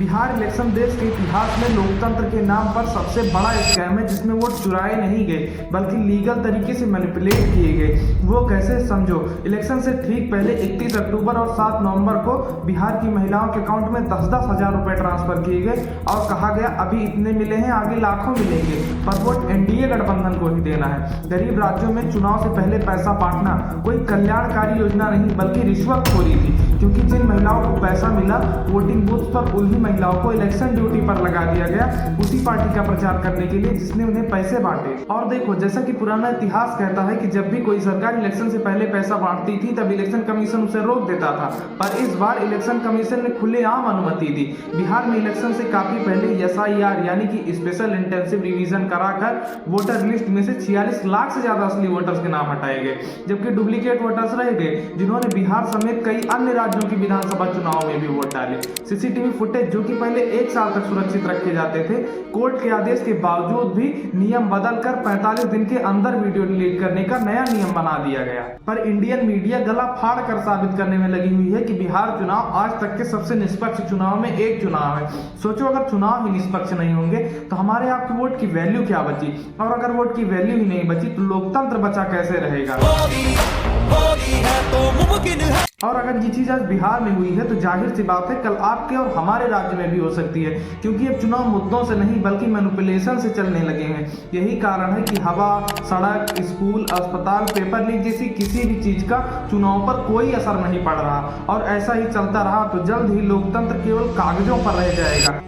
Bihar election देश के इतिहास में लोकतंत्र के नाम पर सबसे बड़ा स्कैम है, जिसमें वोट चुराए नहीं गए बल्कि लीगल तरीके से मैनिपुलेट किए गए। वो कैसे, समझो। इलेक्शन से ठीक पहले 31 अक्टूबर और 7 नवंबर को बिहार की महिलाओं के अकाउंट में 10-10 हजार रुपए ट्रांसफर किए गए और कहा गया अभी इतने मिले हैं, आगे लाखों मिलेंगे, पर वोट एनडीए गठबंधन को ही देना है। गरीब राज्यों में चुनाव से पहले पैसा बांटना कोई कल्याणकारी योजना नहीं बल्कि रिश्वतखोरी थी, क्योंकि जिन महिलाओं को पैसा मिला वोटिंग बूथ पर उन्हीं महिलाओं को इलेक्शन ड्यूटी पर लगा दिया गया, उसी पार्टी का प्रचार करने के लिए जिसने उन्हें पैसे बांटे। और देखो, जैसा कि पुराना इतिहास कहता है कि जब भी कोई सरकार इलेक्शन से पहले पैसा बांटती थी तब इलेक्शन कमीशन उसे रोक देता था, पर इस बार इलेक्शन कमीशन ने खुलेआम अनुमति दी। बिहार में इलेक्शन से काफी पहले SIR यानी कि स्पेशल इंटेंसिव रिवीजन कराकर वोटर लिस्ट में से 46 लाख से ज्यादा असली वोटर्स के नाम हटाए गए, जबकि डुप्लीकेट वोटर्स रह गए जिन्होंने बिहार समेत कई अन्य राज्यों की विधानसभा चुनाव में भी वोट डाले। सीसीटीवी फुटेज जो कि पहले 1 साल तक सुरक्षित रखे जाते थे, कोर्ट के आदेश के बावजूद भी नियम बदलकर 45 दिन के अंदर वीडियो डिलीट करने का नया नियम बना दिया गया। पर इंडियन मीडिया गला फाड़ कर साबित करने में लगी हुई है कि बिहार चुनाव आज तक के सबसे निष्पक्ष चुनाव में एक चुनाव है। सोचो, अगर चुनाव ही निष्पक्ष नहीं होंगे तो हमारे आपके वोट की वैल्यू क्या बची, और अगर वोट की वैल्यू ही नहीं बची तो लोकतंत्र बचा कैसे रहेगा। और अगर ये चीज आज बिहार में हुई है तो जाहिर सी बात है कल आपके और हमारे राज्य में भी हो सकती है, क्योंकि अब चुनाव मुद्दों से नहीं बल्कि मैनिपुलेशन से चलने लगे हैं। यही कारण है कि हवा, सड़क, स्कूल, अस्पताल, पेपर लीक जैसी किसी भी चीज का चुनाव पर कोई असर नहीं पड़ रहा, और ऐसा ही चलता रहा तो जल्द ही लोकतंत्र केवल कागजों पर रह जाएगा,